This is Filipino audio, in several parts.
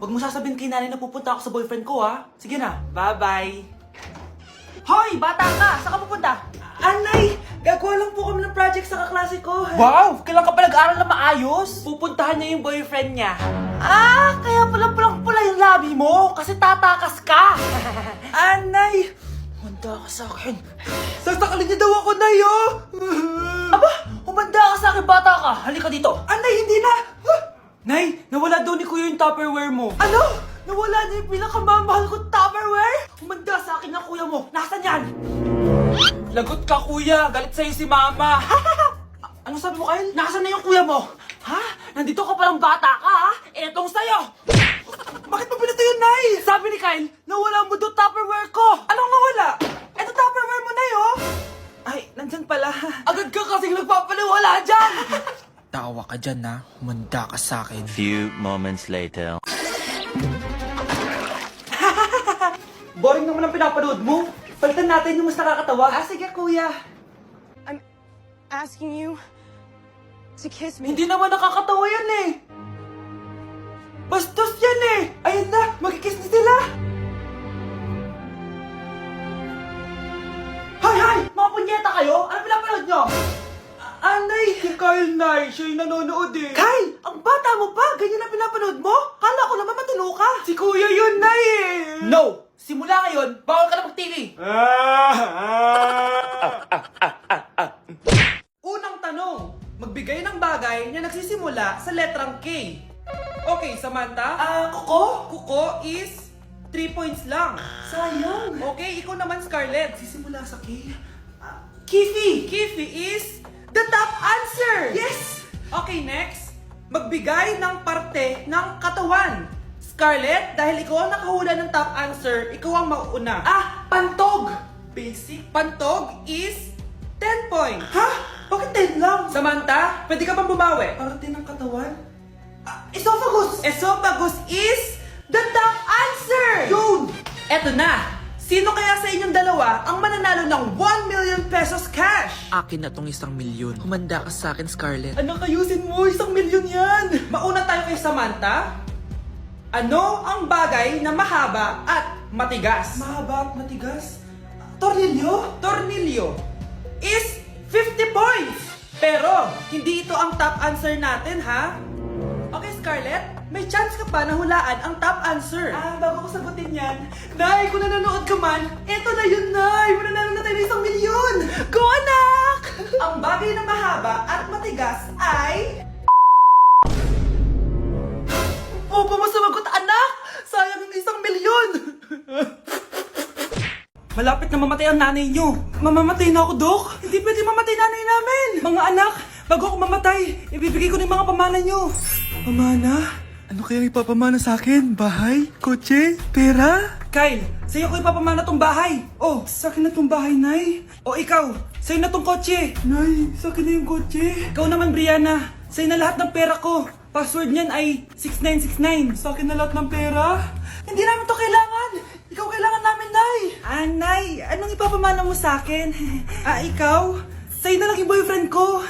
Huwag mo sasabihin kay nanay na pupunta ako sa boyfriend ko, ha? Sige na, bye-bye. Hoy, bata ka! Saan ka pupunta? Anay, gagawa lang po kami ng project sa kaklase ko. Wow! Kailan ka pa nag-aaral na maayos? Pupuntahan niya yung boyfriend niya. Ah, kaya pala pulang-pula yung labi mo kasi tatakas ka. Anay, humanda ka sa akin. Sasakalin niya daw ako, Nay, oh! Aba, humanda ka sa akin, bata ka. Halika dito. Anay, hindi na. Nay, nawala daw ni Kuya yung Tupperware mo. Ano? Nawala na yung pinakamamahal kong Tupperware? Humanda sa akin ng kuya mo. Nasaan yan? Lagot ka, kuya. Galit sa'yo si mama. Ano sabi mo, Kyle? Nasaan na yung kuya mo? Ha? Nandito ka palang bata ka, ha? Etong sa'yo. Bakit mo pinato yun, Nay? Sabi ni Kyle, nawala mo doon Tupperware ko. Anong nawala? Eto Tupperware mo, Nay, oh. Ay, nandyan pala. Agad ka kasing nagpapaliwala dyan. Tawa ka dyan na, humanda ka sa akin. Few moments later. Boring naman ang pinapanood mo. Palitan natin yung mas nakakatawa. Ah, sige, kuya. I'm asking you to kiss me. Hindi naman nakakatawa yan eh. Bastos yan eh. Ayun na, magkikiss na sila. Hay! Mga punyeta kayo? Ano pinapanood nyo? Anay! Si Kyle, Nay. Siya yung nanonood eh. Kyle! Ang bata mo pa? Ganyan ang pinapanood mo? Kala ko naman matino ka. Si Kuya yun, Nay eh. No! Simula ngayon, bawal ka na mag-TV. Unang tanong. Magbigay ng bagay na nagsisimula sa letrang K. Okay, Samantha? Kuko? Kuko is 3 points lang. Sayang. Okay, ikaw naman, Scarlett. Sisimula sa K. Kifi! Kifi is the top answer! Yes! Okay, next. Magbigay ng parte ng katawan. Scarlett, dahil ikaw ang nakahula ng top answer, ikaw ang mauuna. Ah, pantog! Basic. Pantog is 10 points. Ha? Bakit 10 lang? Samantha, pwede ka bang bumawi? Parte ng katawan? Esophagus! Esophagus is the top answer! Yun! Eto na! Sino kaya sa inyong dalawa ang mananalo ng 1 million pesos cash? Akin na tong 1 milyon. Humanda ka sa akin, Scarlett. Anak, ayusin mo! 1 milyon yan! Mauna tayo kay Samantha. Ano ang bagay na mahaba at matigas? Mahaba at matigas? Tornilyo? Tornilyo is 50 points! Pero, hindi ito ang top answer natin, ha? Okay, Scarlett, may chance ka pa na hulaan ang top answer. Bago ko sagutin yan, Nay, kung nanonood ka man, eto na yun, Nay! Mananalo na tayo ng 1 milyon! Go, anak! Ang bagay na mahaba at matigas ay... Opo mo sumagot, anak! Sayang yung 1 milyon! Malapit na mamatay ang nanay nyo. Mamamatay na ako, Dok. Hindi pwede mamatay nanay namin. Mga anak, bago ako mamatay, ibibigay ko na yung mga pamana nyo. Pamana? Ano kaya ipapamana sa akin? Bahay? Kotse? Pera? Kyle, sa'yo ko ipapamana tong bahay. Oh, sa akin na tong bahay, Nay. O ikaw, sa'yo na tong kotse. Nay, sa akin na yung kotse. Ikaw naman, Brianna, sa'yo na lahat ng pera ko. Password niyan ay 6969. Sa akin na lahat ng pera? Hindi namin to kailangan. Ikaw kailangan namin, Nay. Nay, anong ipapamana mo sa akin? Ikaw? Sa'yo na lang yung boyfriend ko.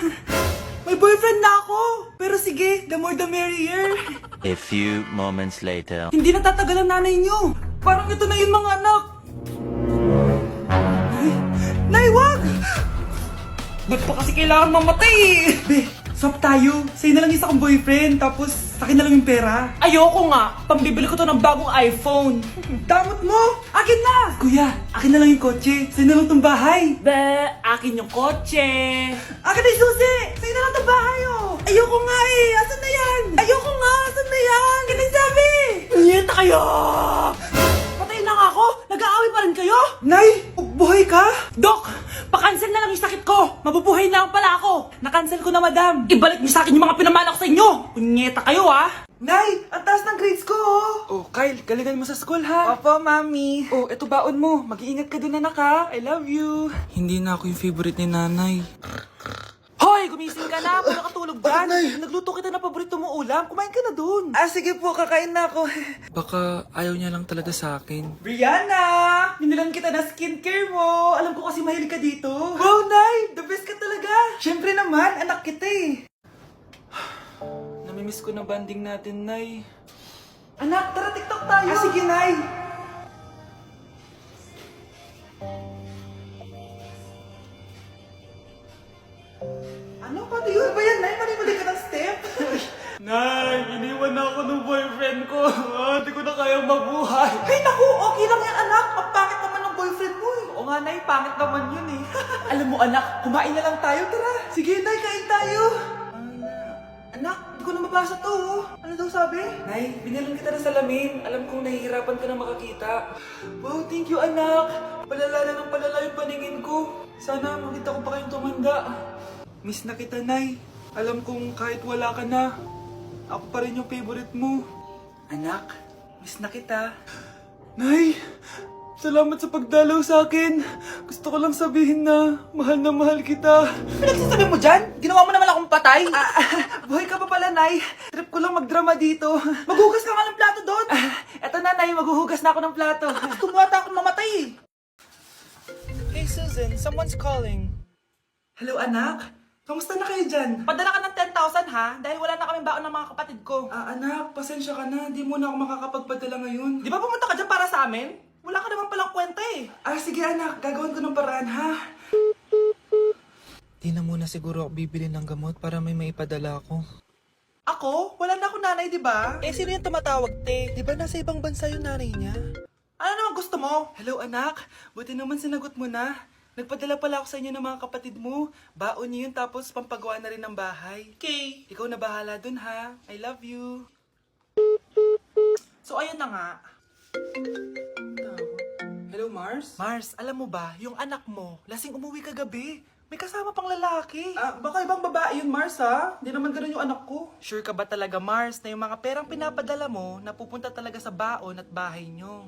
May boyfriend na ako. Pero sige, the more the merrier. A few moments later. Hindi natatagal ang nanay niyo. Parang ito na yung mga anak. Nay, wag! Ba't pa kasi kailangan mamatay eh? Be, swap tayo. Sa'yo na lang isa kong boyfriend, tapos akin na lang yung pera. Ayoko nga. Pambibili ko to ng bagong iPhone. Damot mo! Akin na! Kuya, akin na lang yung kotse. Sa'yo na lang tong bahay. Be, akin yung kotse. Akin na yung susi! Sa'yo na lang tong bahay, oh! Ayoko nga eh! Asan na yan? Ayoko nga! Asan na yan? Akin na yung sabi! Nyeta kayo! Patay na nga ako! Nag-aaway pa rin kayo? Nay! Buhay ka? Dok! Pa-cancel na lang yung sakit ko! Mabubuhay na lang pala ako! Na-cancel ko na, madam! Ibalik niyo sa akin yung mga pinamala ko sa inyo! Punyeta kayo, ha? Nay! Ang taas ng grades ko, oh! Oh, Kyle, galingan mo sa school, ha? Opo, mami. Oh, eto baon mo. Mag-iingat ka dun, anak, ha? I love you. Hindi na ako yung favorite ni nanay. Hoy! Gumising ka na! Puro katulog dyan! Nagluto kita na paborito mo ulam. Kumain ka na dun. Sige po, kakain na ako. Baka ayaw niya lang talaga sa akin. Brianna! Binilan kita na skincare mo. Alam ko kasi mahilig ka dito. Wow, Nay! The best ka talaga. Siyempre naman, anak kita eh. Namimiss ko na banding natin, Nay. Anak, tara TikTok tayo. Ah, sige, Nay. Ano? Paano yun? Ba yan, Nay? Mali-mali ka ng step? Nay, iniwan na ako ng boyfriend ko. Hindi ko na kayang mabuhay. Ay, naku, okay lang yan, anak. Ang pangit naman ng boyfriend mo eh. Oo nga, Nay, pangit naman yun eh. Alam mo, anak, kumain na lang tayo, tara. Sige, Nay, kain tayo. Anak, hindi ko na mabasa to. Oh. Ano daw sabi? Nay, binilan kita ng salamin. Alam kong nahihirapan ka na makakita. Wow, thank you, anak. Palala na ng palala yung paningin ko. Sana makita ko pa kayong tumanda. Miss na kita, Nay. Alam kong kahit wala ka na, ako pa rin yung favorite mo. Anak, miss na kita. Nay, salamat sa pagdalaw sa akin. Gusto ko lang sabihin na mahal kita. Pinagsasabi mo dyan? Ginawa mo naman akong patay? Buhay ka pa pala, Nay. Trip ko lang magdrama dito. Maghugas ka nga ng plato doon. Eto na, Nay. Maghuhugas na ako ng plato. Gusto mo ata akong mamatay. Hey, Susan. Someone's calling. Hello, anak. Kamusta na kayo dyan? Padala ka ng 10,000 ha? Dahil wala na kaming baon ng mga kapatid ko. Anak, pasensya ka na. Di mo na ako makakapagpadala ngayon. Di ba pumunta ka dyan para sa amin? Wala ka naman palang kwenta eh. Sige anak, gagawin ko ng paraan ha. Di na muna siguro ako bibili ng gamot para may maipadala ako. Ako? Wala na ako nanay, di ba? Sino yung tumatawag, te? Di ba nasa ibang bansa yung nanay niya? Ano naman gusto mo? Hello anak, buti naman sinagot mo na. Nagpadala pala ako sa inyo ng mga kapatid mo. Baon niyo yun tapos pampagawa na rin ng bahay. Okay, ikaw na bahala dun ha. I love you. So ayun na nga. Hello Mars? Mars, alam mo ba, yung anak mo, lasing umuwi kagabi. May kasama pang lalaki. Baka ibang babae yun, Mars, ha? Hindi naman ganun yung anak ko. Sure ka ba talaga, Mars, na yung mga perang pinapadala mo, napupunta talaga sa baon at bahay nyo?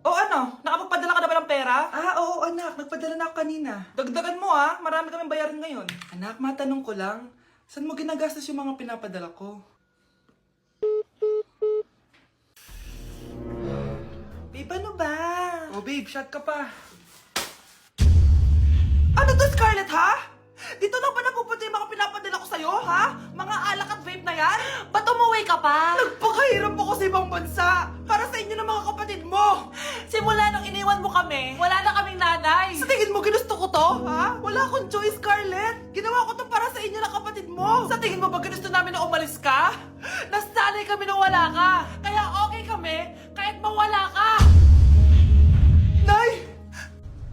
O ano? Nakapagpadala ka na ba ng pera? Oo anak. Nagpadala na ako kanina. Dagdagan mo ha. Marami kaming bayaran ngayon. Anak, matanong ko lang. Saan mo ginagastos yung mga pinapadala ko? Babe, ano ba? Oh babe, shot ka pa. Ano to, Scarlett, ha? Dito lang ba napupunta yung mga pinapadala ko sa'yo, ha? Mga alak at vape na yan? Ba't umuwi ka pa? Nagpakahirap ako sa ibang bansa. Para sa inyo ng mga kapatid mo. Simula nung iniwan mo kami, wala na kaming nanay. Sa tingin mo, ginusto ko to, ha? Wala akong choice, Scarlett. Ginawa ko to para sa inyo ng kapatid mo. Sa tingin mo ba ginusto namin na umalis ka? Nasanay kami na wala ka. Kaya okay kami, kahit mawala ka. Nay!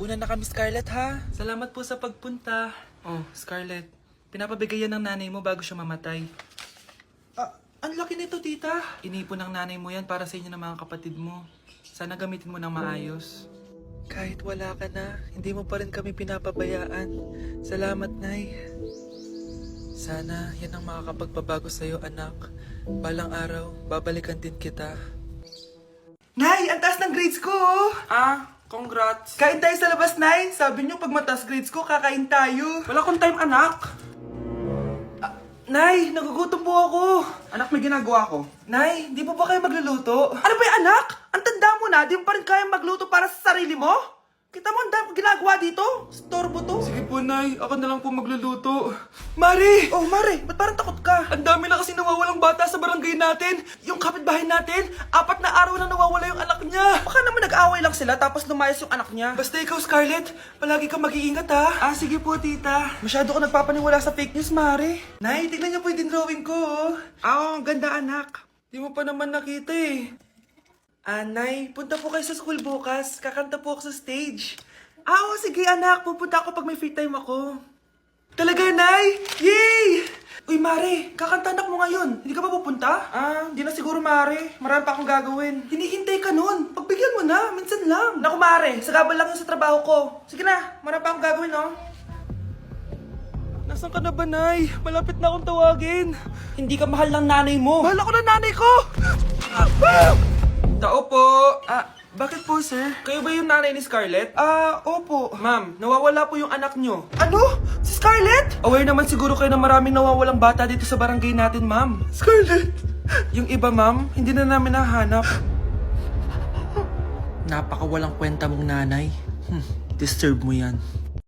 Una na kami, Scarlett, ha? Salamat po sa pagpunta. Oh, Scarlett, pinapabigay yan ng nanay mo bago siya mamatay. Ang laki nito, tita. Inipon ng nanay mo yan para sa inyo ng mga kapatid mo. Sana gamitin mo ng maayos. Kahit wala ka na, hindi mo pa rin kami pinapabayaan. Salamat, Nay. Sana yan ang makakapagpabago sa'yo, anak. Balang araw, babalikan din kita. Nay, ang taas ng grades ko, oh! Congrats. Kain tayo sa labas, Nay. Sabi niyo, pag mataas grades ko, kakain tayo. Wala akong time, anak. Nay, nagugutom po ako. Anak, may ginagawa ko. Nay, di po ba kayo magluluto? Ano ba yung anak? Ang tanda mo na, di mo pa rin kaya magluto para sa sarili mo? Kita mo, ang dami ko ginagawa dito. Storbo to. Sige po, Nay. Ako na lang po magluluto. Mari! Oh, Mari, ba't parang takot ka? Ang dami na kasi nawawalang bata sa barangay natin. Yung kapitbahay natin, 4 na araw na nawawala yung anak niya. Baka naman nag-away lang sila tapos lumayas yung anak niya. Basta ikaw, Scarlett, palagi kang mag-iingat ha. Sige po, tita. Masyado ko nagpapaniwala sa fake news, Mari. Nay, tignan niyo po yung drawing ko. Ang ganda, anak. Di mo pa naman nakita eh. Nay, punta po kayo sa school bukas. Kakanta po ako sa stage. Sige anak. Pupunta ako pag may free time ako. Talaga, Nay? Yay! Uy, Mare, kakanta anak mo ngayon. Hindi ka ba pupunta? Hindi na siguro, Mare. Marami pa akong gagawin. Hinihintay ka nun. Pagbigyan mo na, minsan lang. Naku, Mare, sagabal lang yun sa trabaho ko. Sige na, marami pa akong gagawin, no? Nasaan ka na ba, Nay? Malapit na akong tawagin. Hindi ka mahal ng nanay mo. Mahal ako ng nanay ko! Tao po. Bakit po, sir? Kayo ba yung nanay ni Scarlett? Opo. Ma'am, nawawala po yung anak nyo. Ano? Si Scarlett? Aware naman siguro kayo na maraming nawawalang bata dito sa barangay natin, ma'am. Scarlett? Yung iba, ma'am, hindi na namin nahanap. Napakawalang kwenta mong nanay. Disturb mo yan.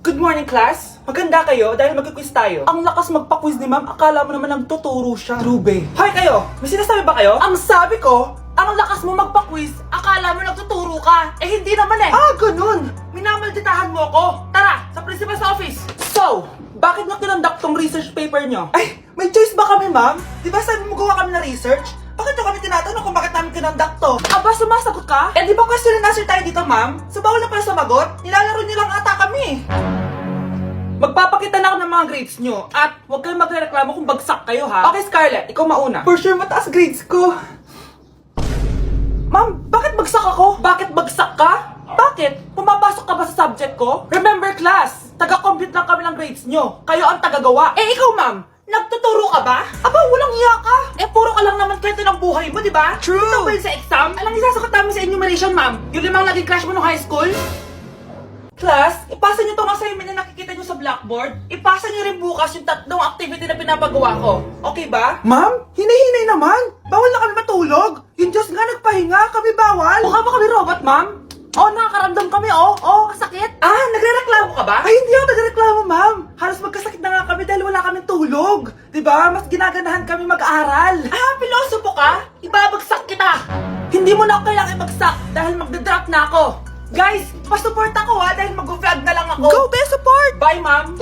Good morning, class. Maganda kayo dahil magka-quiz tayo. Ang lakas magpa-quiz ni ma'am, akala mo naman nagtuturo siya. Trube. Hoy kayo, may sinasabi ba kayo? Ang sabi ko, ang lakas mo magpa-quiz, akala mo nagtuturo ka. Eh hindi naman eh. Ah, ganun. Minamalditahan mo ako. Tara, sa principal's office. So, bakit nyo kinonduct tong research paper nyo? Ay, may choice ba kami, ma'am? Di ba sabi mo gawa kami na research? Bakit nyo kami tinatanong kung bakit namin kinonduct to? Aba, sumasagot ka? Eh di ba question and answer tayo dito, ma'am? So bawal na pala sumagot? Nilalaro nyo lang ata kami. Magpapakita na ako ng mga grades nyo at huwag kayong magreklamo kung bagsak kayo, ha? Okay, Scarlett, ikaw mauna. For sure, mataas grades ko. Ma'am, bakit bagsak ako? Bakit bagsak ka? Bakit? Pumapasok ka ba sa subject ko? Remember, class, taga-compute lang kami ng grades nyo. Kayo ang taga-gawa. Eh, ikaw, ma'am, nagtuturo ka ba? Aba, walang iya ka. Eh, puro ka lang naman kwento ng buhay mo, di ba? True. Ito ba yun sa exam? Alang isasagot namin sa enumeration, ma'am. Yung limang naging crush mo nung high school? Class, ipasa nyo tong assignment na nakikita nyo sa blackboard. Ipasa nyo rin bukas yung tatlong activity na pinapagawa ko. Okay ba? Ma'am, hinay-hinay naman. Bawal na kami matulog. Yung Diyos nga nagpahinga, kami bawal. Mukha ba kami robot, ma'am? Oh, nakakaramdam kami, oh, kasakit. Ah, nagrereklamo ka ba? Ay, hindi ako nagrereklamo, ma'am. Halos magkasakit na nga kami dahil wala kaming tulog. Diba? Mas ginaganahan kami mag-aaral. Ah, pilosopo ka? Ibabagsak kita. Hindi mo na ako kailangang ibagsak dahil magdadrop na ako. Guys, pasupport ako ha dahil mag-vlog na lang ako. Go, best support! Bye, ma'am!